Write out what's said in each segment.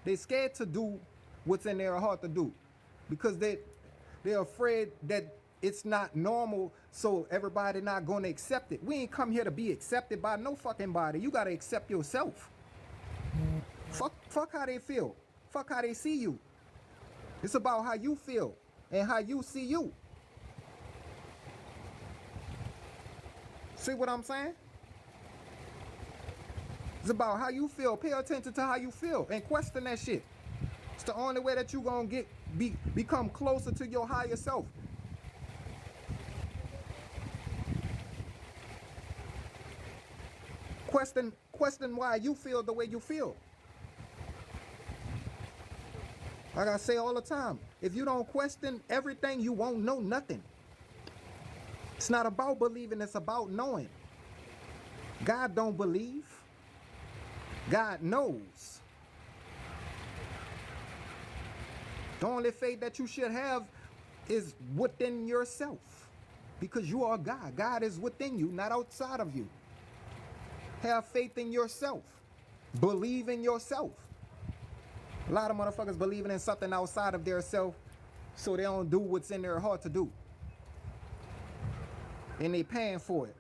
They scared to do what's in their heart to do because they're afraid that it's not normal, so everybody not gonna accept it. We ain't come here to be accepted by no fucking body. You gotta accept yourself. Fuck how they feel. Fuck how they see you. It's about how you feel and how you see you. See what I'm saying? It's about how you feel. Pay attention to how you feel and question that shit. It's the only way that you gonna become closer to your higher self. Question why you feel the way you feel. Like I say all the time, if you don't question everything, you won't know nothing. It's not about believing, it's about knowing. God don't believe. God knows. The only faith that you should have is within yourself. Because you are God. God is within you, not outside of you. Have faith in yourself. Believe in yourself. A lot of motherfuckers believing in something outside of their self, so they don't do what's in their heart to do. And they paying for it.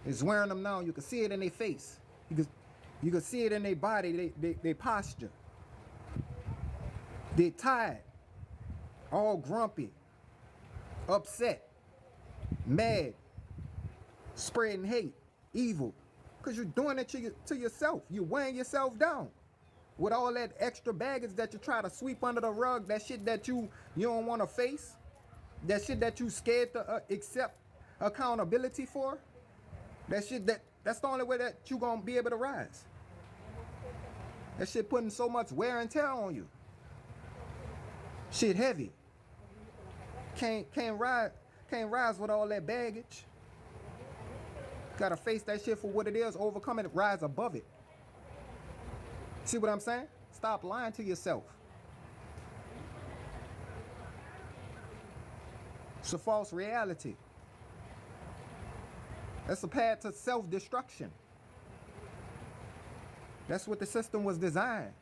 It's wearing them now. You can see it in their face. You can see it in their body, their posture. They're tired, all grumpy, upset, mad, spreading hate, evil. Because you're doing it to yourself. You're weighing yourself down with all that extra baggage that you try to sweep under the rug, that shit that you don't want to face, that shit that you scared to accept accountability for. That shit that's the only way that you gonna be able to rise. That shit putting so much wear and tear on you. Shit heavy. Can't rise with all that baggage. Gotta face that shit for what it is, overcome it, rise above it. See what I'm saying? Stop lying to yourself. It's a false reality. That's a path to self-destruction. That's what the system was designed.